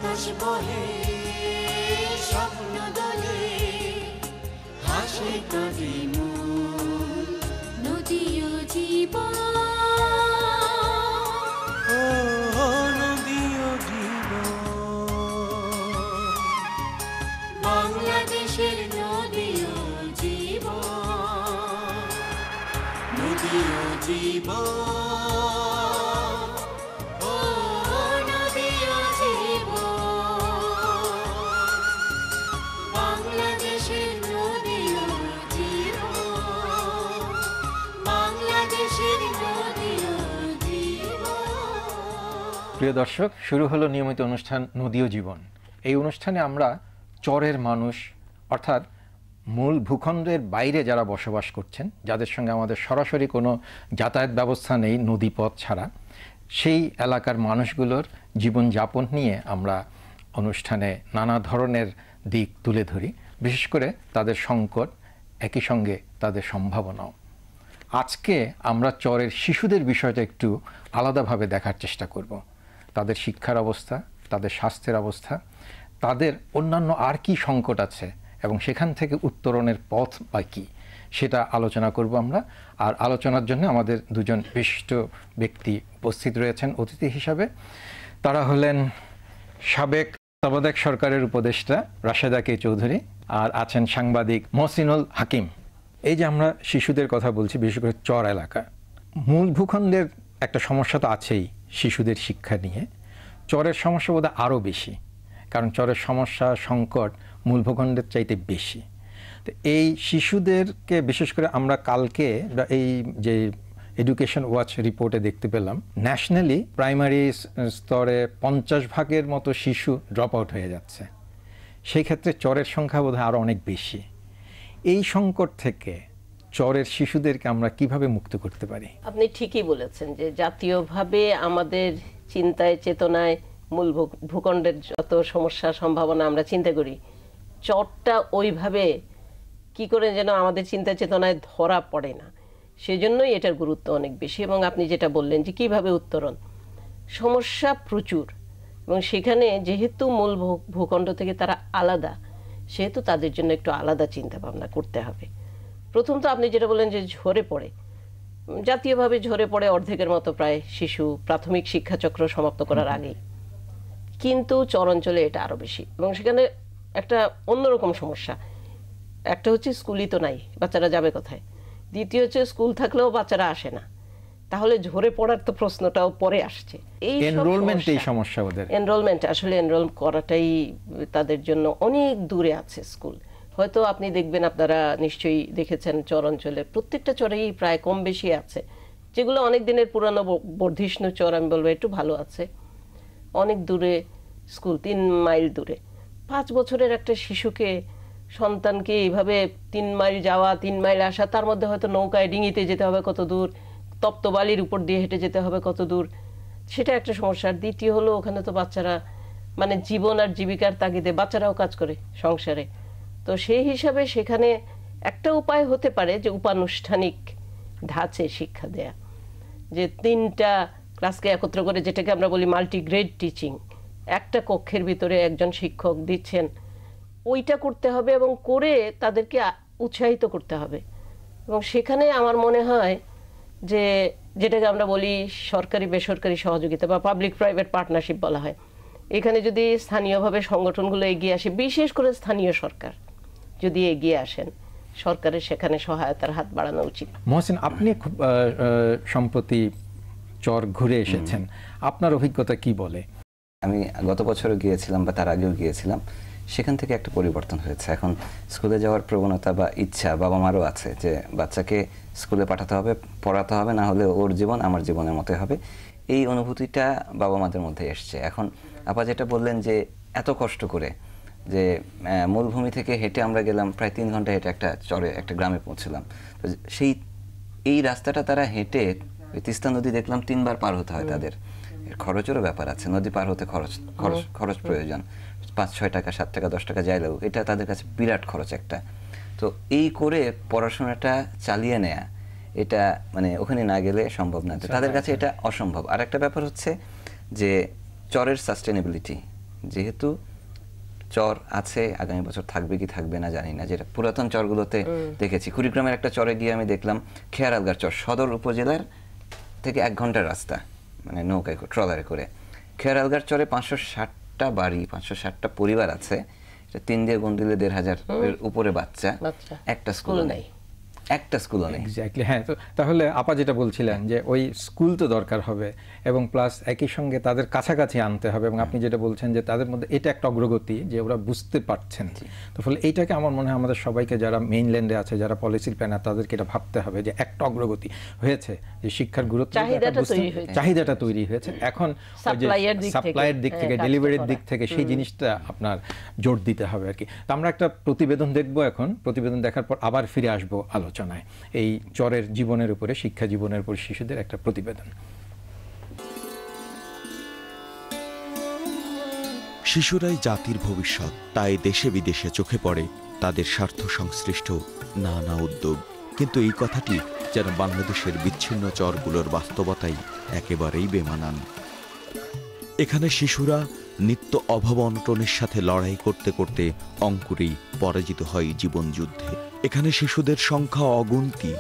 বাতাস বহে স্বপ্ন দোলে হাসে কাঁদে মন নদী ও জীবন নদী ও জীবন বাংলাদেশের নদী ও জীবন নদী ও জীবন প্রিয় দর্শক, শুরু হলো নিয়মিত অনুষ্ঠান নদী ও জীবন। এই অনুষ্ঠানে আমরা চরের মানুষ অর্থাৎ মূল ভূখণ্ডের বাইরে যারা বসবাস করছেন, যাদের সঙ্গে আমাদের সরাসরি কোনো যাতায়াত ব্যবস্থা নেই নদীপথ ছাড়া, সেই এলাকার মানুষগুলোর জীবনযাপন নিয়ে আমরা অনুষ্ঠানে নানা ধরনের দিক তুলে ধরি, বিশেষ করে তাদের সংকট, একই সঙ্গে তাদের সম্ভাবনাও। আজকে আমরা চরের শিশুদের বিষয়টা একটু আলাদাভাবে দেখার চেষ্টা করব। তাদের শিক্ষার অবস্থা, তাদের স্বাস্থ্যের অবস্থা, তাদের অন্যান্য আর কি সংকট আছে এবং সেখান থেকে উত্তরণের পথ বা কী, সেটা আলোচনা করব আমরা। আর আলোচনার জন্য আমাদের দুজন বিশিষ্ট ব্যক্তি উপস্থিত রয়েছেন অতিথি হিসাবে। তারা হলেন সাবেক তত্ত্বাবধায়ক সরকারের উপদেষ্টা রাশেদা কে চৌধুরী, আর আছেন সাংবাদিক মহসিনুল হাকিম। এই যে আমরা শিশুদের কথা বলছি, বিশেষ করে চর এলাকা, মূল ভূখণ্ডের একটা সমস্যা তো আছেই শিশুদের শিক্ষা নিয়ে, চরের সমস্যা বোধহয় আরও বেশি, কারণ চরের সমস্যা সংকট মূল ভূখণ্ডের চাইতে বেশি। তো এই শিশুদেরকে বিশেষ করে আমরা কালকে এই যে এডুকেশন ওয়াচ রিপোর্টে দেখতে পেলাম, ন্যাশনালি প্রাইমারি স্তরে 50% মতো শিশু ড্রপ আউট হয়ে যাচ্ছে। সেই ক্ষেত্রে চরের সংখ্যা বোধহয় আরও অনেক বেশি। এই সংকট থেকে চরের শিশুদেরকে আমরা কিভাবে মুক্ত করতে পারি? আপনি ঠিকই বলেছেন যে জাতীয়ভাবে আমাদের চিন্তায় চেতনায় মূল ভূখণ্ডের যত সমস্যা সম্ভাবনা আমরা চিন্তা করি, চরটা ওইভাবে কি করে যেন আমাদের চিন্তা চেতনায় ধরা পড়ে না। সেজন্যই এটার গুরুত্ব অনেক বেশি। এবং আপনি যেটা বললেন যে কিভাবে উত্তরণ, সমস্যা প্রচুর, এবং সেখানে যেহেতু মূল ভূখণ্ড থেকে তারা আলাদা, সেহেতু তাদের জন্য একটু আলাদা চিন্তা ভাবনা করতে হবে। প্রথম তো আপনি যেটা বললেন যে ঝরে পড়ে, জাতীয়ভাবে ঝরে পড়ে অর্ধেকের মতো প্রায় শিশু প্রাথমিক শিক্ষাচক্র সমাপ্ত করার আগেই, কিন্তু চর অঞ্চলে এটা আরও বেশি। এবং সেখানে একটা অন্যরকম সমস্যা, একটা হচ্ছে স্কুলই তো নাই, বাচ্চারা যাবে কোথায়? দ্বিতীয় হচ্ছে স্কুল থাকলেও বাচ্চারা আসে না, তাহলে ঝরে পড়ার তো প্রশ্নটাও পরে আসছে। এই এনরোলমেন্ট আসলে এনরোল করাটাই তাদের জন্য অনেক দূরে আছে স্কুল। হয়তো আপনি দেখবেন, আপনারা নিশ্চয়ই দেখেছেন, চর অঞ্চলে প্রত্যেকটা চরেই প্রায় কম বেশি আছে, যেগুলো অনেক দিনের পুরানো বর্ধিষ্ণু চর, আমি বলবো একটু ভালো আছে, অনেক দূরে স্কুল, 3 মাইল দূরে। 5 বছরের একটা শিশুকে, সন্তানকে এইভাবে 3 মাইল যাওয়া 3 মাইল আসা, তার মধ্যে হয়তো নৌকায় ডিঙিতে যেতে হবে কত দূর, তপ্ত বালির উপর দিয়ে হেঁটে যেতে হবে কত দূর, সেটা একটা সমস্যা। আর দ্বিতীয় হলো, ওখানে তো বাচ্চারা মানে জীবন আর জীবিকার তাগিদে বাচ্চারাও কাজ করে সংসারে। তো সেই হিসাবে সেখানে একটা উপায় হতে পারে যে উপানুষ্ঠানিক ধাঁচে শিক্ষা দেয়া, যে 3টা ক্লাসকে একত্র করে, যেটাকে আমরা বলি মাল্টিগ্রেড টিচিং, একটা কক্ষের ভিতরে একজন শিক্ষক দিচ্ছেন, ওইটা করতে হবে এবং করে তাদেরকে উৎসাহিত করতে হবে। এবং সেখানে আমার মনে হয় যে যেটাকে আমরা বলি সরকারি বেসরকারি সহযোগিতা বা পাবলিক প্রাইভেট পার্টনারশিপ বলা হয়, এখানে যদি স্থানীয়ভাবে সংগঠনগুলো এগিয়ে আসে, বিশেষ করে স্থানীয় সরকার যদি এগিয়ে আসেন, সরকারের সেখানে সহায়তার হাত বাড়ানো উচিত। মহসিন, আপনি খুব সম্প্রতি চর ঘুরে এসেছেন, আপনার অভিজ্ঞতা কি বলে? আমি গত বছরও গিয়েছিলাম বা তার আগেও গিয়েছিলাম, সেখান থেকে একটা পরিবর্তন হয়েছে। এখন স্কুলে যাওয়ার প্রবণতা বা ইচ্ছা বাবা মারও আছে যে বাচ্চাকে স্কুলে পাঠাতে হবে, পড়াতে হবে, না হলে ওর জীবন আমার জীবনের মতো হবে। এই অনুভূতিটা বাবা মাদের মধ্যে এসছে। এখন আপা যেটা বললেন যে এত কষ্ট করে, যে মূলভূমি থেকে হেঁটে আমরা গেলাম, প্রায় 3 ঘন্টা হেঁটে একটা চরে, একটা গ্রামে পৌঁছলাম। তো এই রাস্তাটা তারা হেঁটে তিস্তা নদী দেখলাম 3 বার পার হতে হয় তাদের। খরচেরও ব্যাপার আছে, নদী পার হতে খরচ প্রয়োজন, 5-6 টাকা 7 টাকা 10 টাকা যাইলেও এটা তাদের কাছে বিরাট খরচ একটা। তো এই করে পড়াশোনাটা চালিয়ে নেয়া, এটা মানে ওখানে না গেলে সম্ভব না, তাদের কাছে এটা অসম্ভব। আর একটা ব্যাপার হচ্ছে যে চরের সাস্টেনেবিলিটি, যেহেতু চর আছে, আগামী বছর থাকবে কি থাকবে না জানি না, যেটা পুরাতন চরগুলোতে দেখেছি। কুড়িগ্রামের একটা চরে গিয়ে আমি দেখলাম খেয়ারালগার চর, সদর উপজেলার থেকে 1 ঘন্টার রাস্তা, মানে নৌকায় ট্রলারে করে। খেয়ারালগার চরে 560টা বাড়ি, 560টা পরিবার আছে। 3 দিয়ে গুণ দিলে 1500-এর উপরে বাচ্চা, একটা স্কুল নেই, একটা স্কুলও নেই। এক্স্যাক্টলি, হ্যাঁ। তো তাহলে আপা যেটা বলছিলেন যে ওই স্কুল তো দরকার হবে, এবং প্লাস একই সঙ্গে তাদের কাছাকাছি আনতে হবে, এবং আপনি যেটা বলছেন যে তাদের মধ্যে এটা একটা অগ্রগতি যে ওরা বুঝতে পারছেন। তো ফলে এইটাকে আমার মনে হয় আমাদের সবাইকে, যারা মেইনল্যান্ডে আছে, যারা পলিসির প্ল্যানার, তাদেরকে এটা ভাবতে হবে যে একটা অগ্রগতি হয়েছে, যে শিক্ষার গুরুত্ব, চাহিদাটা তৈরি হয়েছে। এখন সাপ্লাইয়ের দিক থেকে, ডেলিভারির দিক থেকে সেই জিনিসটা আপনার জোর দিতে হবে আর কি। তো আমরা একটা প্রতিবেদন দেখব এখন, প্রতিবেদন দেখার পর আবার ফিরে আসবো আলোচনায় এই চরের জীবনের উপরে, শিক্ষা জীবনের উপর শিশুদের একটা প্রতিবেদন। শিশুরাই জাতির ভবিষ্যৎ, তাই দেশে বিদেশে চোখে পড়ে তাদের স্বার্থ সংশ্লিষ্ট নানা উদ্যোগ। কিন্তু এই কথাটি যেন বাংলাদেশের বিচ্ছিন্ন চরগুলোর বাস্তবতাই একেবারেই বেমানান। এখানে শিশুরা নিত্য অভাব অনটনের সাথে লড়াই করতে করতে অঙ্কুরেই পরাজিত হয় জীবন যুদ্ধে। এখানে শিশুদের সংখ্যা অগুন্তি,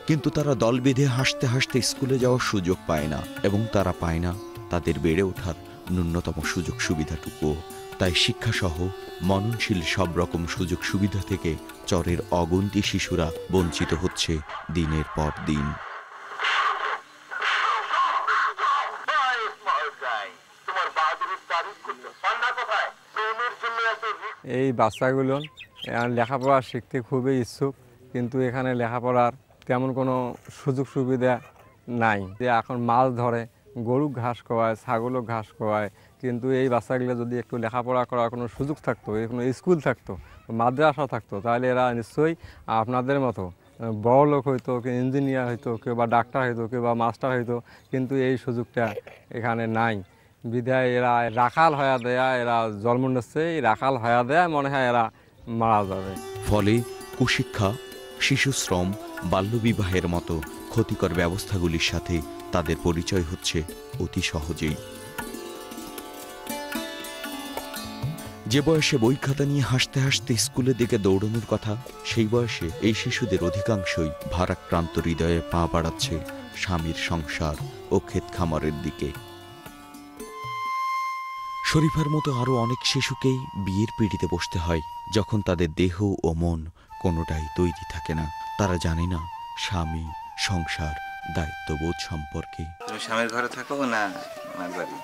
কিন্তু তারা দল বেঁধে হাসতে হাসতে স্কুলে যাওয়ার সুযোগ পায় না, এবং তারা পায় না তাদের বেড়ে ওঠার ন্যূনতম সুযোগ সুবিধাটুকু। তাই শিক্ষাসহ মননশীল সব রকম সুযোগ সুবিধা থেকে চরের অগুন্তি শিশুরা বঞ্চিত হচ্ছে দিনের পর দিন। এই বাচ্চাগুলো লেখাপড়া শিখতে খুবই ইচ্ছুক, কিন্তু এখানে লেখাপড়ার তেমন কোনো সুযোগ সুবিধা নাই। যে এখন মাছ ধরে, গরু ঘাস খাওয়ায়, ছাগলও ঘাস খাওয়ায়, কিন্তু এই বাচ্চাগুলো যদি একটু লেখাপড়া করার কোনো সুযোগ থাকতো, কোনো স্কুল থাকতো, মাদ্রাসা থাকতো, তাহলে এরা নিশ্চয়ই আপনাদের মতো বড় লোক হইতো, কেউ ইঞ্জিনিয়ার হইতো, কেউ বা ডাক্তার হইতো, কেউ বা মাস্টার হইতো। কিন্তু এই সুযোগটা এখানে নাই, বিধায় এরা রাখাল হয়া দেয়া, এরা জন্ম নিচ্ছে, এই রাখাল হয়া দেয়া মনে হয় এরা মারা যাবে। ফলে কুশিক্ষা, শিশুশ্রম, বাল্যবিবাহের মতো ক্ষতিকর ব্যবস্থাগুলির সাথে তাদের পরিচয় হচ্ছে অতি সহজেই। যে বয়সে বই খাতা নিয়ে হাসতে হাসতে স্কুলের দিকে দৌড়ানোর কথা, সেই বয়সে এই শিশুদের অধিকাংশই ভারাক্রান্ত হৃদয়ে পা বাড়াচ্ছে স্বামীর সংসার ও ক্ষেত খামারের দিকে। শরীফার মতো আরো অনেক শিশুকেই বিয়ের পিঁড়িতে বসতে হয় যখন তাদের দেহ ও মন কোনোটাই তৈরি থাকে না। তারা জানে না স্বামী, সংসার, দায়িত্ববোধ সম্পর্কে। তুমি স্বামীর ঘরে থাকো না মার বাড়ি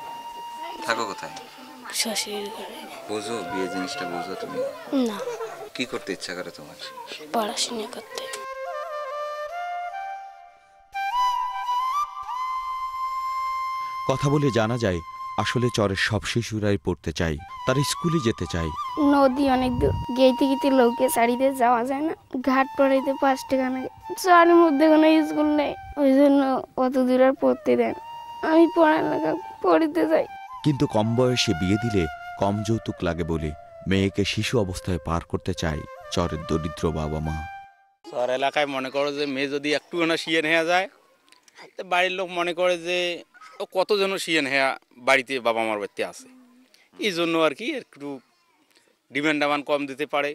থাকো? কোথায়? শাশুড়ির ঘরে। বুঝো বিয়ে জিনিসটা? বুঝো তুমি? না। কি করতে ইচ্ছা করে তোমার? পড়াশোনা করতে। কথা বলে জানা যায় আসলে চরের সব শিশুরাই পড়তে চায়, তারা স্কুলে যেতে চায়। নদী অনেক দূর, গেইতে গেতে লোকে চারিতে যাওয়া যায় না, ঘাট পড়াইতে 5 টাকা লাগে, চরের মধ্যে কোনো স্কুল নেই, ওই জন্য অত দূর আর পড়তে দেন। আমি পড়ালেখা পড়তে যাই। কিন্তু কম বয়সে বিয়ে দিলে কম যৌতুক লাগে বলে মেয়েকে শিশু অবস্থায় পার করতে চায় চরের দরিদ্র বাবা মা। চর এলাকায় মনে করো যে মেয়ে যদি একটু না শিয়ে নেওয়া যায়, বাড়ির লোক মনে করে যে কতজন শিয়ে নেওয়া বাড়িতে বাবা মার বাড়িতে আছে, এই জন্য আর কি একটু ডিমান্ড কম দিতে পারে।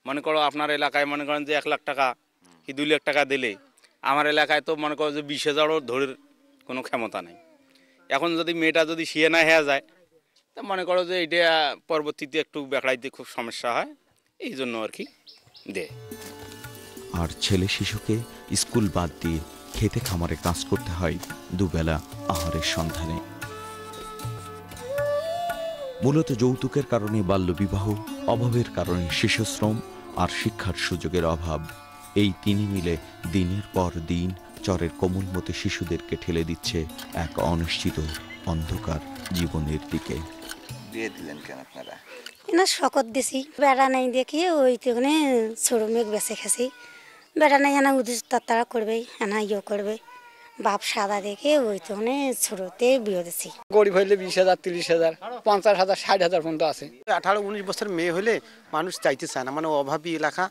মনে করো আপনার এলাকায় মনে করেন যে 1 লাখ টাকা কি 2 লাখ টাকা দিলে, আমার এলাকায় তো মনে করো যে 20,000ও ধরে কোনো ক্ষমতা নেই। এখন যদি মেয়েটা যদি শিয়ে না হয়ে যায়, তা মনে করো যে এটা পরবর্তীতে একটু বেড়াইতে খুব সমস্যা হয়, এই জন্য আর কি দে। আর ছেলে শিশুকে স্কুল বাদ দিয়ে খেতে খামারে কাজ করতে হয় দুবেলা আহারের সন্ধানে। মূলত যৌতুকের কারণে বাল্যবিবাহ, অভাবের কারণে শিশুশ্রম আর শিক্ষার সুযোগের অভাব, এই 3 মিলে দিনের পর দিন চরের কোমলমতি শিশুদেরকে ঠেলে দিচ্ছে এক অনিশ্চিত অন্ধকার জীবনের দিকে। বিয়ে দিলেন কেন আপনারা? না শকত দিছি, বেড়া নাই দেখি ওই তো ওখানে ছোট মেঘ বেঁচে খেছি, বেড়া নাই এনা উদ্দেশ্য তারা করবে, এনা ইয়ে করবে, বাপ সাদা দেখে ওই তো ওখানে ছোটতে বিয়ে দিছি। গরিব হইলে 20,000, 30,000, 50,000, 60,000 পর্যন্ত আছে। 18-19 বছর মেয়ে হলে মানুষ চাইতে চায় না, মানে অভাবী এলাকা,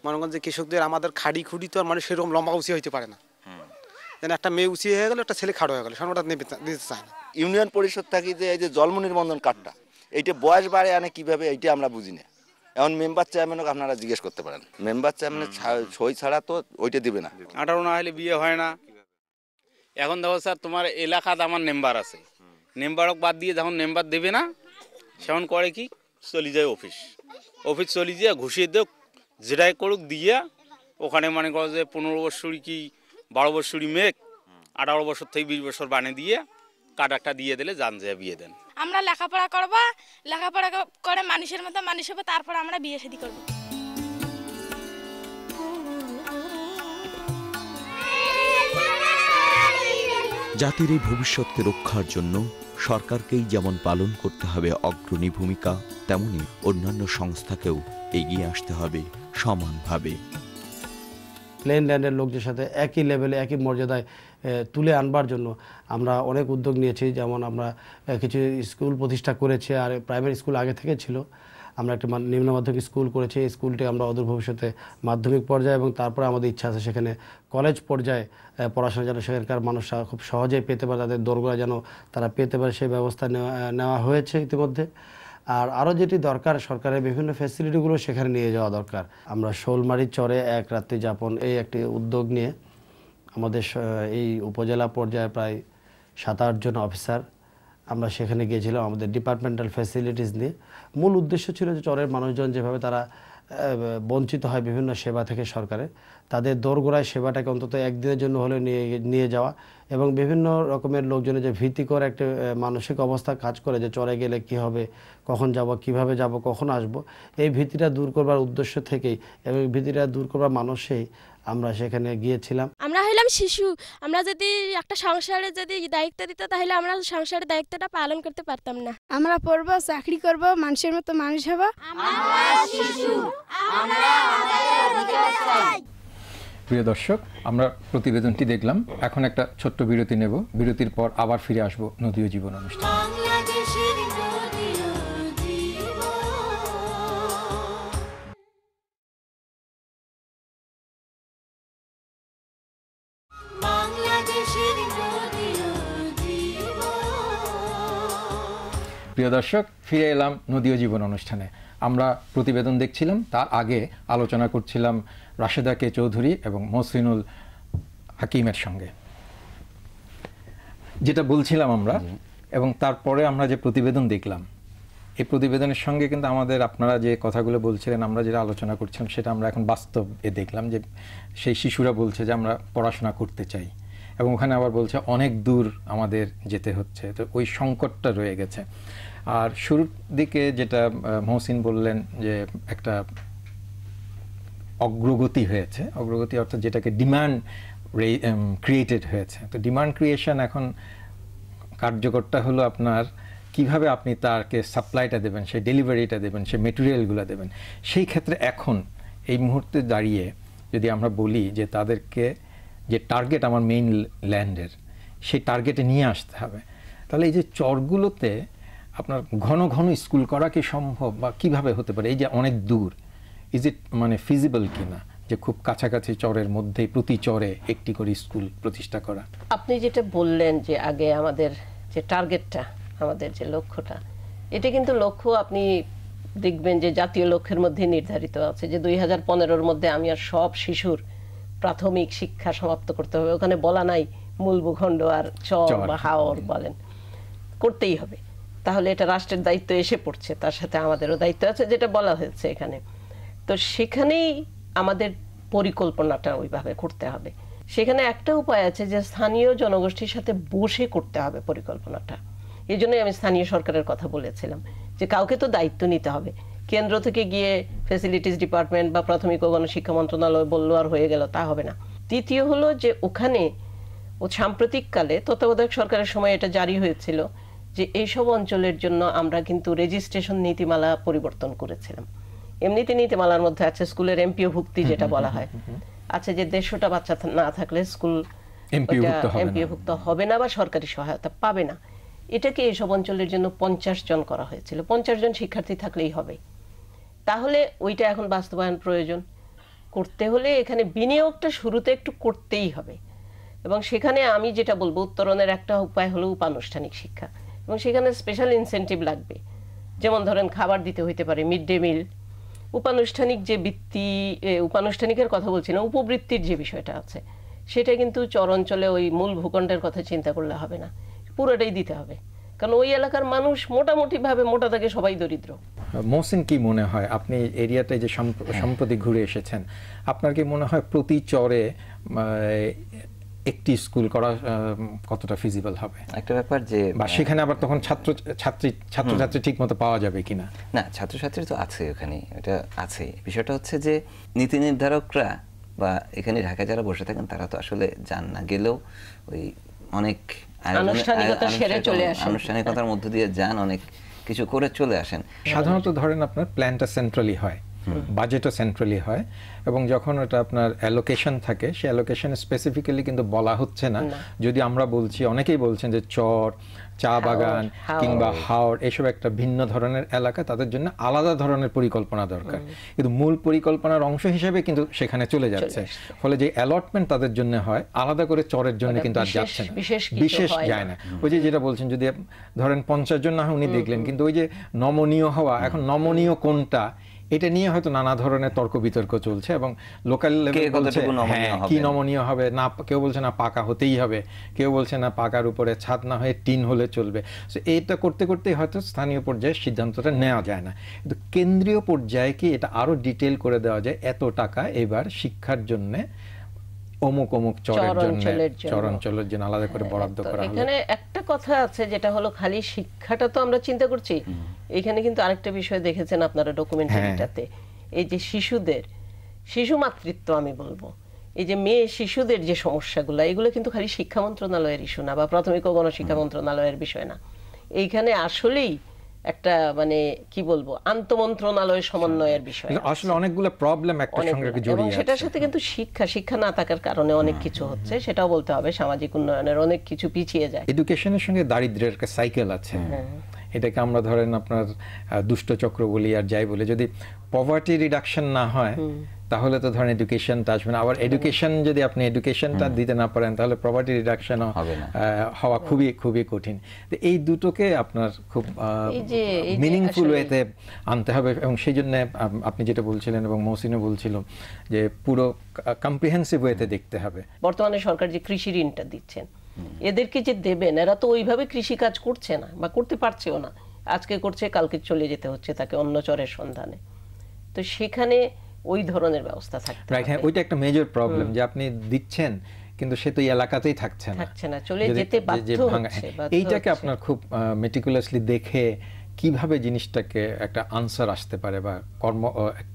মনে করেন যে কৃষকদের আমাদের খাড়ি খুঁড়ি তো আর মানুষ সেরকম লম্বা উঁচি হইতে পারে না, যেন একটা মেয়ে উঁচি হয়ে গেল, একটা ছেলে খাড়ো হয়ে গেল, ওটা দিতে চায় না। ইউনিয়ন পরিষদ থাকি যে এই যে জন্ম নিবন্ধন কার্ডটা, এইটা বয়স বাড়ে আনে কীভাবে এইটা আমরা বুঝি না। এখন মেম্বার চেয়ারম্যানকে আপনারা জিজ্ঞেস করতে পারেন, মেম্বার চেয়ারম্যানের সই ছাড়া তো ওইটা দিবে না। 18 না হলে বিয়ে হয় না। এখন দেখো স্যার, তোমার এলাকাতে আমার মেম্বার আছে, মেম্বারক বাদ দিয়ে যখন মেম্বার দেবে না, সেমন করে কি চলে যায় অফিস চলে দিয়ে ঘুষিয়ে দেখ যেটাই করুক দিয়ে ওখানে মনে করো যে 15 বছরই কি 12 বছরই মেঘ 18 বছর থেকে 20 বছর বানিয়ে দিয়ে কাটারটা দিয়ে দিলে জান যে বিয়ে দেন। আমরা লেখাপড়া করবো, লেখাপড়া করে মানুষের মতো মানুষ হবে, তারপর আমরা বিয়ে শাদী করবো। জাতির এই ভবিষ্যৎকে রক্ষার জন্য সরকারকেই যেমন পালন করতে হবে অগ্রণী ভূমিকা, তেমনি অন্যান্য সংস্থাকেও এগিয়ে আসতে হবে সমানভাবে। প্লেন ল্যান্ডের লোকদের সাথে একই লেভেলে একই মর্যাদায় তুলে আনবার জন্য আমরা অনেক উদ্যোগ নিয়েছি। যেমন আমরা কিছু স্কুল প্রতিষ্ঠা করেছি, আর প্রাইমারি স্কুল আগে থেকে ছিল। আমরা একটা নিম্ন মাধ্যমিক স্কুল করেছি। এই স্কুলটি আমরা অদূর ভবিষ্যতে মাধ্যমিক পর্যায়ে এবং তারপরে আমাদের ইচ্ছা আছে সেখানে কলেজ পর্যায়ে পড়াশোনা যেন সেখানকার মানুষরা খুব সহজেই পেতে পারে, তাদের দোরগোড়া যেন তারা পেতে পারে, সেই ব্যবস্থা নেওয়া হয়েছে ইতিমধ্যে। আর আরও যেটি দরকার, সরকারের বিভিন্ন ফ্যাসিলিটিগুলো সেখানে নিয়ে যাওয়া দরকার। আমরা শোলমারির চরে এক রাত্রি যাপন এই একটি উদ্যোগ নিয়ে আমাদের এই উপজেলা পর্যায়ে প্রায় 7-8 জন অফিসার আমরা সেখানে গিয়েছিলাম আমাদের ডিপার্টমেন্টাল ফ্যাসিলিটিস নিয়ে। মূল উদ্দেশ্য ছিল যে চরের মানুষজন যেভাবে তারা বঞ্চিত হয় বিভিন্ন সেবা থেকে সরকারের, তাদের দোরগোড়ায় সেবাটাকে অন্তত একদিনের জন্য হলে নিয়ে যাওয়া, এবং বিভিন্ন রকমের লোকজনের যে ভীতিকর একটা মানসিক অবস্থা কাজ করে যে চরে গেলে কি হবে, কখন যাব, কিভাবে যাব, কখন আসব, এই ভীতিটা দূর করবার উদ্দেশ্য থেকেই এবং ভীতিটা দূর করবার মানুষেই আমরা সেখানে গিয়েছিলাম। আমরা হইলাম শিশু, আমরা যদি একটা সংসারে যদি দায়িত্ব দিত তাহলে আমরা সংসারের দায়িত্বটা পালন করতে পারতাম না। আমরা পড়বো, চাকরি করব, মানুষের মতো মানুষ হব। প্রিয় দর্শক, আমরা প্রতিবেদনটি দেখলাম। এখন একটা ছোট্ট বিরতি নেব। বিরতির পর আবার ফিরে আসব নদীয় জীবন অনুষ্ঠান। প্রিয় দর্শক, ফিরে এলাম নদীয় জীবন অনুষ্ঠানে। আমরা প্রতিবেদন দেখছিলাম, তার আগে আলোচনা করছিলাম রাশেদা কে চৌধুরী এবং মহসিনুল হাকিমের সঙ্গে। যেটা বলছিলাম আমরা, এবং তারপরে আমরা যে প্রতিবেদন দেখলাম, এই প্রতিবেদনের সঙ্গে কিন্তু আমাদের আপনারা যে কথাগুলো বলছিলেন, আমরা যেটা আলোচনা করছিলাম, সেটা আমরা এখন বাস্তবে দেখলাম যে সেই শিশুরা বলছে যে আমরা পড়াশোনা করতে চাই, এবং ওখানে আবার বলছে অনেক দূর আমাদের যেতে হচ্ছে। তো ওই সংকটটা রয়ে গেছে। আর শুরুর দিকে যেটা মহসিন বললেন যে একটা অগ্রগতি হয়েছে, অগ্রগতি অর্থাৎ যেটাকে ডিমান্ড ক্রিয়েটেড হয়েছে। তো ডিমান্ড ক্রিয়েশন এখন কার্যকরটা হলো আপনার কিভাবে আপনি তাকে সাপ্লাইটা দেবেন, সেই ডেলিভারিটা দেবেন, সেই মেটেরিয়ালগুলো দেবেন। সেই ক্ষেত্রে এখন এই মুহূর্তে দাঁড়িয়ে যদি আমরা বলি যে তাদেরকে যে টার্গেট আমার মেইন ল্যান্ডের, সেই টার্গেটে নিয়ে আসতে হবে, তাহলে এই যে চরগুলোতে আপনার ঘন ঘন স্কুল করা কি সম্ভব, বা কিভাবে হতে পারে? এই যে অনেক দূর, ইজ ইট মানে ফিজিবল কিনা যে খুব কাছাকাছি চরের মধ্যেই প্রতি চরে একটি করে স্কুল প্রতিষ্ঠা করা? আপনি যেটা বললেন যে আগে আমাদের যে টার্গেটটা, আমাদের যে লক্ষ্যটা, এটা কিন্তু লক্ষ্য আপনি দেখবেন যে জাতীয় লক্ষ্যের মধ্যে নির্ধারিত আছে যে 2015-র মধ্যে আমি আর সব শিশুর প্রাথমিক শিক্ষা সমাপ্ত করতে হবে। ওখানে বলা নাই মূল ভূখণ্ড আর চর বা হাওর বলেন, করতেই হবে। তাহলে এটা রাষ্ট্রের দায়িত্ব এসে পড়ছে, তার সাথে আমাদেরও দায়িত্ব আছে, যেটা বলা হয়েছে এখানে। তো সেখানেই আমাদের পরিকল্পনাটা ওইভাবে করতে হবে। সেখানে একটা উপায় আছে যে স্থানীয় জনগোষ্ঠীর সাথে বসে করতে হবে পরিকল্পনাটা। এই জন্যই আমি স্থানীয় সরকারের কথা বলেছিলাম যে কাউকে তো দায়িত্ব নিতে হবে। কেন্দ্র থেকে গিয়ে ফ্যাসিলিটিস ডিপার্টমেন্ট বা প্রাথমিক ও গণশিক্ষা মন্ত্রণালয় বললো আর হয়ে গেল, তা হবে না। দ্বিতীয় হলো যে ওখানে সাম্প্রতিককালে তত্ত্বাবধায়ক সরকারের সময় এটা জারি হয়েছিল যে এইসব অঞ্চলের জন্য আমরা কিন্তু রেজিস্ট্রেশন নীতিমালা পরিবর্তন করেছিলাম। এমনিতে নীতিমালার মধ্যে আছে স্কুলের এমপিও ভুক্তি, যেটা বলা হয় আছে যে 150টা বাচ্চা না থাকলে স্কুল এমপিও ভুক্ত হবে না বা সরকারি সহায়তা পাবে না। এটাকে এইসব অঞ্চলের জন্য 50 জন করা হয়েছিল। 50 জন শিক্ষার্থী থাকলেই হবে। তাহলে ওইটা এখন বাস্তবায়ন প্রয়োজন। করতে হলে এখানে বিনিয়োগটা শুরুতে একটু করতেই হবে, এবং সেখানে আমি যেটা বলবো উত্তরণের একটা উপায় হলো উপানুষ্ঠানিক শিক্ষা, এবং সেখানে স্পেশাল ইনসেন্টিভ লাগবে। যেমন ধরেন খাবার দিতে হইতে পারে, মিড ডে মিল, উপানুষ্ঠানিক যে বৃত্তি, উপানুষ্ঠানিকের কথা বলছি না, উপবৃত্তির যে বিষয়টা আছে সেটা কিন্তু চর অঞ্চলে ওই মূল ভূখণ্ডের কথা চিন্তা করলে হবে না, পুরোটাই দিতে হবে, কারণ ওই এলাকার মানুষ মোটামুটি ভাবে মোটা থেকে সবাই দরিদ্র। মহসিন, কি মনে হয় আপনি এরিয়াতে যে সম্প্রতি ঘুরে এসেছেন, আপনার কি মনে হয় প্রতি চরে একটি স্কুল করা কতটা ফিজিবল হবে? একটা ব্যাপার যে বা সেখানে আবার তখন ছাত্রছাত্রী ঠিক মতো পাওয়া যাবে কিনা? না, ছাত্রছাত্রী তো আছে ওখানে, এটা আছে। বিষয়টা হচ্ছে যে নীতি নির্ধারকরা বা এখানে ঢাকায় যারা বসে থাকেন তারা তো আসলে যান না, গেলেও ওই অনেক আনুষ্ঠানিকতার মধ্য দিয়ে যান, অনেক কিছু করে চলে আসেন। সাধারণত ধরেন আপনার প্ল্যানটা সেন্ট্রালি হয়, বাজেটও সেন্ট্রালি হয়, এবং যখন এটা আপনার অ্যালোকেশন থাকে সেই অ্যালোকেশনে স্পেসিফিক্যালি কিন্তু বলা হচ্ছে না। যদি আমরা বলছি, অনেকেই বলছেন যে চর, চা বাগান কিংবা হাওড় এসব একটা ভিন্ন ধরনের এলাকা, তাদের জন্য আলাদা ধরনের পরিকল্পনা দরকার, কিন্তু মূল পরিকল্পনার অংশ হিসেবে কিন্তু সেখানে চলে যাচ্ছে। ফলে যে অ্যালটমেন্ট তাদের জন্য হয় আলাদা করে চরের জন্য কিন্তু আর যাচ্ছে না, বিশেষ যায় না। ওই যে যেটা বলছেন, যদি ধরেন 50 জন না হয় উনি দেখলেন, কিন্তু ওই যে নমনীয় হওয়া, এখন নমনীয় কোনটা এটা নিয়ে হয়তো নানা ধরনের তর্ক বিতর্ক চলছে, এবং লোকাল লেভেলে বলছে কি নমনীয় হবে না, কেউ বলছে না পাকা হতেই হবে, কেউ বলছে না পাকার উপরে ছাদ না হয়ে টিন হলে চলবে। সো এইটা করতে করতেই হয়তো স্থানীয় পর্যায়ে সিদ্ধান্তটা নেওয়া যায় না, কিন্তু কেন্দ্রীয় পর্যায়ে কি এটা আরো ডিটেইল করে দেওয়া যায়, এত টাকা এবার শিক্ষার জন্য অমুক অমুক চরাঞ্চলের জন্য আলাদা করে বরাদ্দ করা হলো। এখানে একটা কথা আছে, যেটা হলো খালি শিক্ষাটা তো আমরা চিন্তা করছি, এখানে কিন্তু আরেকটা বিষয় দেখেছেন আপনারা ডকুমেন্টারিটাতে, এই যে শিশু মাতৃত্ব, আমি বলবো এই যে মেয়ে শিশুদের যে সমস্যাগুলো, এগুলো কিন্তু খালি শিক্ষা মন্ত্রণালয়ের ইস্যু না, বা প্রাথমিক ও গণশিক্ষা মন্ত্রণালয়ের বিষয় না। এইখানে আসলেই একটা মানে কি বলবো আন্তঃমন্ত্রণালয়ের সমন্বয়ের বিষয়, আসলে অনেকগুলো প্রবলেম একটার সঙ্গে জড়িয়ে আছে। সেটার সাথে কিন্তু শিক্ষা না থাকার কারণে অনেক কিছু হচ্ছে, সেটাও বলতে হবে। সামাজিক উন্নয়নের অনেক কিছু পিছিয়ে যায়। এডুকেশনের সঙ্গে দারিদ্র্যের একটা সাইকেল আছে, এটাকে আমরা ধরেন আপনার দুষ্ট চক্র বলি আর যাই বলি। যদি পভার্টি রিডাকশন না হয় তাহলে তো ধরেন এডুকেশনটা আসবে না, আবার এডুকেশন যদি আপনি এডুকেশনটা দিতে না পারেন তাহলে পভার্টি রিডাকশনও হওয়া খুবই খুবই কঠিন। তো এই দুটোকে আপনার খুব মিনিংফুল ওয়েতে আনতে হবে, এবং সেই জন্য আপনি যেটা বলছিলেন এবং মহসিনও বলছিল যে পুরো কম্প্রিহেন্সিভ ওয়েতে দেখতে হবে। বর্তমানে সরকার যে কৃষি ঋণটা দিচ্ছেন, এদেরকে যে দেবেন, এরা তো ওইভাবে কৃষি কাজ করছে না বা করতে পারছেও না, আজকে করছে কালকে চলে যেতে হচ্ছে তাকে অন্য চরের সন্ধানে। তো সেখানে ওই ধরনের ব্যবস্থা থাকতে হবে। ওইটা একটা মেজর প্রবলেম যে আপনি দিচ্ছেন কিন্তু সে তো এই এলাকাতেই থাকছে না, চলে যেতে বাধ্য হচ্ছে। এইটাকে আপনার খুব মেটিকুলাসলি দেখে কিভাবে জিনিসটাকে একটা আনসার আসতে পারে বা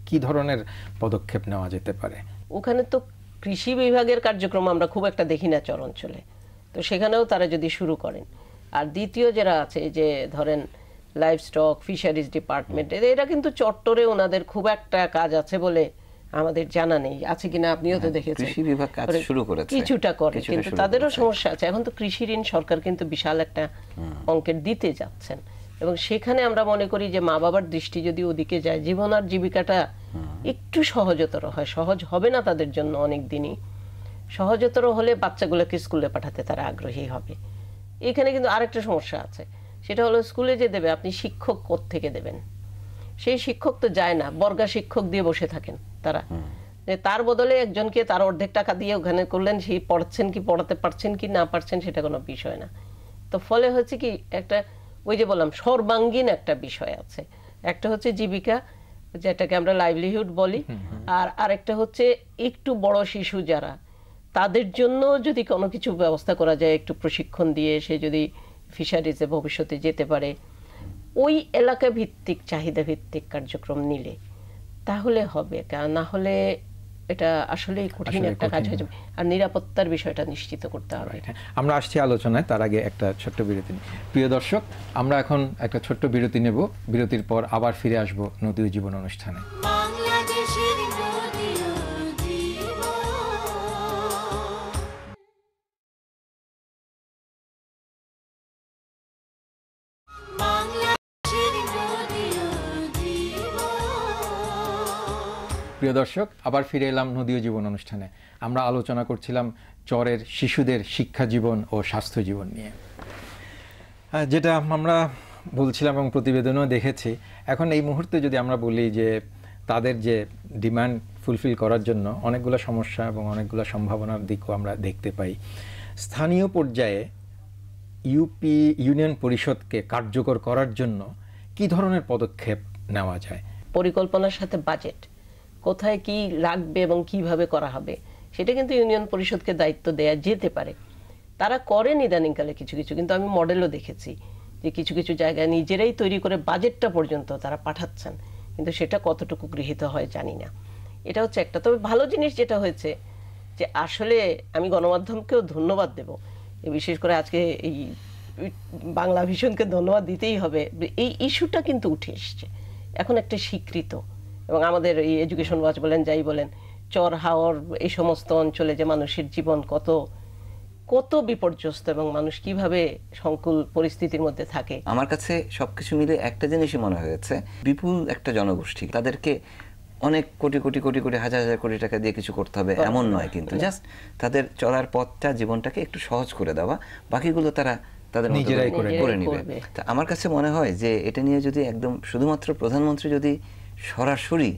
কি ধরনের পদক্ষেপ নেওয়া যেতে পারে। ওখানে তো কৃষি বিভাগের কার্যক্রম আমরা খুব একটা দেখি না চর অঞ্চলে, তো সেখানেও তারা যদি শুরু করেন। আর দ্বিতীয় যারা আছে যে ধরেন লাইভ স্টক, ফিশারিজ ডিপার্টমেন্ট, এরা কিন্তু চট্টরে ওনাদের খুব একটা কাজ আছে বলে আমাদের জানা নেই, আছে কিনা আপনিও তো দেখেছেন। কৃষি বিভাগ কাজ শুরু করেছে, কিছুটা করে, কিন্তু তাদেরও সমস্যা আছে। এখন তো কৃষি ঋণ সরকার কিন্তু বিশাল একটা অঙ্কের দিতে যাচ্ছেন, এবং সেখানে আমরা মনে করি যে মা বাবার দৃষ্টি যদি ওদিকে যায়, জীবন আর জীবিকাটা একটু সহজতর হয়। সহজ হবে না তাদের জন্য অনেক দিনই, সহজতর হলে বাচ্চাগুলোকে স্কুলে পাঠাতে তারা আগ্রহী হবে। এখানে কিন্তু আরেকটা সমস্যা আছে, সেটা হলো স্কুলে যে দেবে আপনি শিক্ষক কোত্থেকে দেবেন? সেই শিক্ষক তো যায় না, বর্গা শিক্ষক দিয়ে বসে থাকেন তারা, তার বদলে একজনকে তার অর্ধেক টাকা দিয়ে ওখানে করলেন, সেই পড়াচ্ছেন কি পড়াতে পারছেন কি না পারছেন সেটা কোনো বিষয় না। তো ফলে হচ্ছে কি একটা ওই যে বললাম সর্বাঙ্গীন একটা বিষয় আছে, একটা হচ্ছে জীবিকা যেটাকে আমরা লাইভলিহুড বলি, আর আরেকটা হচ্ছে একটু বড় শিশু যারা, তাদের জন্য যদি কোনো কিছু ব্যবস্থা করা যায়, একটু প্রশিক্ষণ দিয়ে সে যদি ফিশারিজে ভবিষ্যতে যেতে পারে, ওই এলাকা ভিত্তিক চাহিদা ভিত্তিক কার্যক্রম নিলে তাহলে হবে, না হলে এটা আসলে কঠিন একটা কাজ হয়ে যাবে। আর নিরাপত্তার বিষয়টা নিশ্চিত করতে হবে। আমরা আসছি আলোচনায়, তার আগে একটা ছোট্ট বিরতি। প্রিয় দর্শক, আমরা এখন একটা ছোট্ট বিরতি নেব, বিরতির পর আবার ফিরে আসব নদীয় জীবন অনুষ্ঠানে। প্রিয় দর্শক, আবার ফিরে এলাম নদীয় জীবন অনুষ্ঠানে। আমরা আলোচনা করছিলাম চরের শিশুদের শিক্ষা জীবন ও স্বাস্থ্য জীবন নিয়ে, যেটা আমরা বলছিলাম এবং প্রতিবেদনও দেখেছি, এখন এই মুহূর্তে যদি আমরা বলি যে তাদের যে ডিমান্ড ফুলফিল করার জন্য অনেকগুলো সমস্যা এবং অনেকগুলো সম্ভাবনার দিকও আমরা দেখতে পাই। স্থানীয় পর্যায়ে ইউপি ইউনিয়ন পরিষদকে কার্যকর করার জন্য কি ধরনের পদক্ষেপ নেওয়া যায়? পরিকল্পনার সাথে বাজেট কোথায় কি রাখবে এবং কিভাবে করা হবে সেটা কিন্তু ইউনিয়ন পরিষদকে দায়িত্ব দেয়া যেতে পারে। তারা করেন ইদানিংকালে কিছু কিছু, কিন্তু আমি মডেলও দেখেছি যে কিছু কিছু জায়গায় নিজেরাই তৈরি করে বাজেটটা পর্যন্ত তারা পাঠাচ্ছেন, কিন্তু সেটা কতটুকু গৃহীত হয় জানি না। এটা হচ্ছে একটা। তবে ভালো জিনিস যেটা হয়েছে যে আসলে আমি গণমাধ্যমকেও ধন্যবাদ দেব, বিশেষ করে আজকে এই বাংলা ভিশনকে ধন্যবাদ দিতেই হবে। এই ইস্যুটা কিন্তু উঠে এসছে, এখন একটা স্বীকৃত, এবং আমাদের এই এডুকেশন ওয়াচ বলেন যাই বলেন, চর হাওর এই সমস্ত অঞ্চলে যে মানুষের জীবন কত কত বিপর্যস্ত এবং মানুষ কিভাবে সংকুল পরিস্থিতির মধ্যে থাকে। আমার কাছে সবকিছু মিলে একটা জিনিসই মনে হয়েছে, বিপুল একটা জনগোষ্ঠী, তাদেরকে অনেক কোটি কোটি কোটি কোটি হাজার হাজার কোটি টাকা দিয়ে কিছু করতে হবে এমন নয়, কিন্তু জাস্ট তাদের চলার পথটা, জীবনটাকে একটু সহজ করে দেওয়া, বাকিগুলো তারা তাদের নিজেরাই করে নেবে। তা আমার কাছে মনে হয় যে এটা নিয়ে যদি একদম শুধুমাত্র প্রধানমন্ত্রী যদি সরাসরি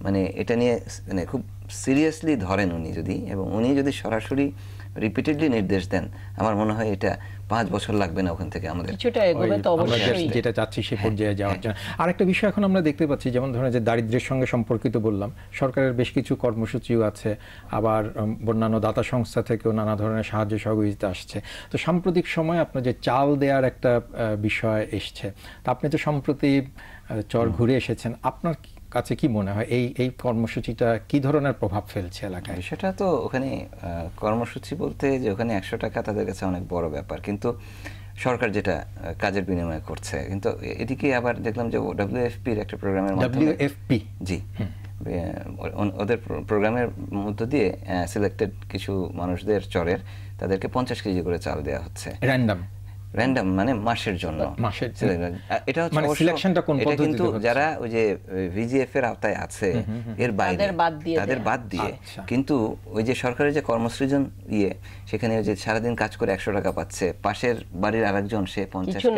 মানে এটা নিয়ে মানে খুব সিরিয়াসলি ধরেন উনি যদি, এবং উনি যদি সরাসরি রিপিটেডলি নির্দেশ দেন, আমার মনে হয় এটা 5 বছর লাগবে না ওখান থেকে আমাদের যেটা চাচ্ছি সে পর্যায়ে যাওয়ার জন্য। আরেকটা বিষয় এখন আমরা দেখতে পাচ্ছি, যেমন ধরেন যে দারিদ্র্যের সঙ্গে সম্পর্কিত বললাম, সরকারের বেশ কিছু কর্মসূচিও আছে, আবার অন্যান্য দাতা সংস্থা থেকেও নানা ধরনের সাহায্য সহযোগিতা আসছে। তো সাম্প্রতিক সময় আপনার যে চাল দেওয়ার একটা বিষয় এসছে, তা আপনি তো সম্প্রতি চর ঘুরে এসেছেন, আপনার কাছে কি মনে হয় এই কর্মসূচিটা কি ধরনের প্রভাব ফেলছে এলাকায়? সেটা তো ওখানে কর্মসূচি বলতে যে ওখানে 100 টাকা তাদের কাছে অনেক বড় ব্যাপার, কিন্তু সরকার যেটা কাজের বিনিময়ে করছে। কিন্তু এদিকে আবার দেখলাম যে WFPর একটা প্রোগ্রামের মাধ্যমে, WFP জি, ওদের প্রোগ্রামের মধ্য দিয়ে সিলেক্টেড কিছু মানুষদের চরের তাদেরকে 50 কেজি করে চাল দেওয়া হচ্ছে র্যান্ডম, মানে মাসের জন্য। এটা হচ্ছে সিলেকশনটা কোন পদ্ধতিতে? কিন্তু যারা ওই যে ভিজিএফ এর আওতায় আছে এর বাইরে তাদের বাদ দিয়ে, কিন্তু ওই যে সরকারের যে কর্মসৃজন সেখানে যে সারাদিন কাজ করে 100 টাকা পাচ্ছে, পাশের বাড়ির আরেকজন সে 50 কেজি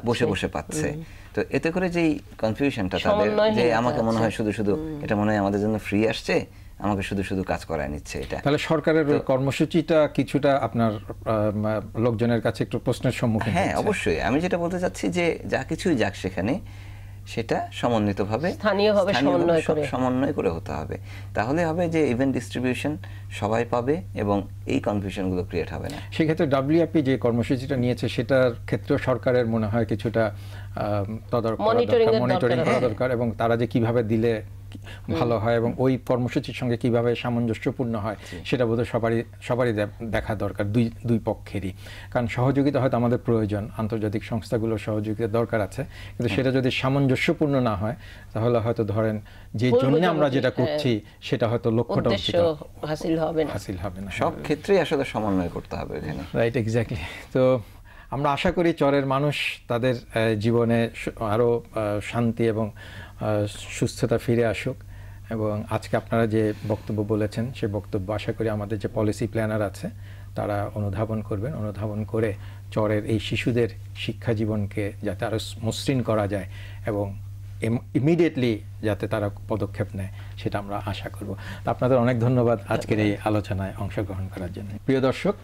বসে বসে পাচ্ছে। তো এতে করে যেই কনফিউশনটা তাদের, যে আমাকে মনে হয় শুধু শুধু এটা মনে হয় আমাদের জন্য ফ্রি আসছে, আমাকে শুধু শুধু কাজ করায় নিচ্ছে। এটা তাহলে সরকারের কর্মসূচিটা কিছুটা আপনার লোকজনের কাছে একটু প্রশ্নের সম্মুখীন। হ্যাঁ অবশ্যই, আমি যেটা বলতে চাচ্ছি যে যা কিছুই যাক সেখানে সেটা সমন্বিতভাবে স্থানীয়ভাবে সমন্বয় করে হতে হবে, তাহলে হবে যে ইভেন ডিস্ট্রিবিউশন সবাই পাবে এবং এই কনফিউশনগুলো ক্রিয়েট হবে না। সেক্ষেত্রে WFP যে কর্মসূচিটা নিয়েছে সেটার ক্ষেত্রেও সরকারের মনে হয় কিছুটা মনিটরিং করা দরকার, এবং তারা যে কিভাবে দিলে ভালো হয় এবং ওই কর্মসূচির সঙ্গে কিভাবে সামঞ্জস্যপূর্ণ হয় সেটা বোধহয় সবারই দেখা দরকার, দুই পক্ষেরই। কারণ সহযোগিতা হয়তো আমাদের প্রয়োজন, আন্তর্জাতিক সংস্থাগুলোর সহযোগিতা দরকার আছে, কিন্তু সেটা যদি সামঞ্জস্যপূর্ণ না হয় তাহলে হয়তো ধরেন যে জন্য আমরা যেটা করছি সেটা হয়তো লক্ষ্যটা হাসিল হবে না। সব ক্ষেত্রেই আসলে সমন্বয় করতে হবে এখানে। Right, exactly. তো আমরা আশা করি চরের মানুষ তাদের জীবনে আরও শান্তি এবং সুস্থতা ফিরে আসুক, এবং আজকে আপনারা যে বক্তব্য বলেছেন সে বক্তব্য আশা করি আমাদের যে পলিসি প্ল্যানার আছে তারা অনুধাবন করবেন, অনুধাবন করে চরের এই শিশুদের শিক্ষা জীবনকে যাতে আরও মসৃণ করা যায় এবং ইমিডিয়েটলি যাতে তারা পদক্ষেপ নেয় সেটা আমরা আশা করব। তো আপনাদের অনেক ধন্যবাদ আজকের এই আলোচনায় অংশগ্রহণ করার জন্য। প্রিয় দর্শক,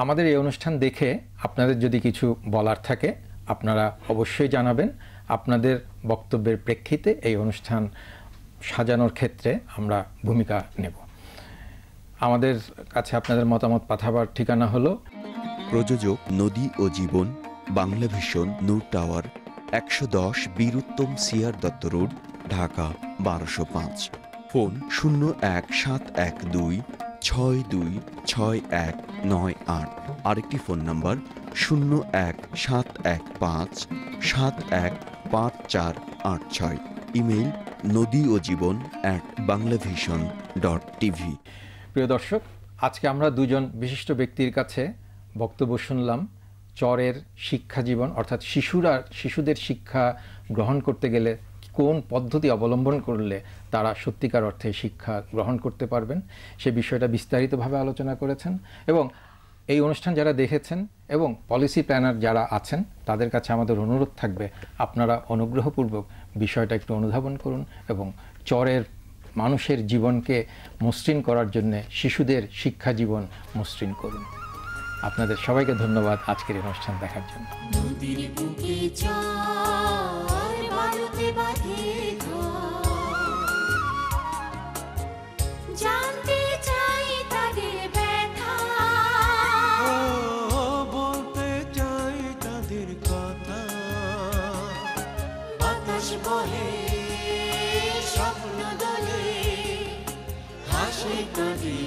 আমাদের এই অনুষ্ঠান দেখে আপনাদের যদি কিছু বলার থাকে আপনারা অবশ্যই জানাবেন। আপনাদের বক্তব্যের প্রেক্ষিতে এই অনুষ্ঠান সাজানোর ক্ষেত্রে আমরা ভূমিকা নেব। আমাদের কাছে আপনাদের মতামত পাঠাবার ঠিকানা হলো প্রযোজক নদী ও জীবন, Bangla vision, Noor tower, 110 Bir Uttam CR Dutta road, Dhaka 1205। Phone 01712626198। আরেকটি ফোন নাম্বার 01715715486। Email nodiojeebon@banglavision.tv। প্রিয় দর্শক, আজকে আমরা দুজন বিশিষ্ট ব্যক্তির কাছে বক্তব্য শুনলাম চরের শিক্ষা জীবন, অর্থাৎ শিশুদের শিক্ষা গ্রহণ করতে গেলে কোন পদ্ধতি অবলম্বন করলে তারা সত্যিকার অর্থে শিক্ষা গ্রহণ করতে পারবেন সে বিষয়টা বিস্তারিতভাবে আলোচনা করেছেন, এবং এই অনুষ্ঠান যারা দেখেছেন এবং পলিসি প্ল্যানার যারা আছেন তাদের কাছে আমাদের অনুরোধ থাকবে আপনারা অনুগ্রহপূর্বক বিষয়টা একটু অনুধাবন করুন এবং চরের মানুষের জীবনকে মসৃণ করার জন্য শিশুদের শিক্ষা জীবন মসৃণ করুন। আপনাদের সবাইকে ধন্যবাদ আজকের এই অনুষ্ঠান দেখার জন্য। নদীর বুকে চর বালুতে বাঁধে জানতে চাই তাদের ব্যথা, বলতে চাই তাদের কথা। বাতাস বহে স্বপ্ন দোলে, হাসে কাঁদে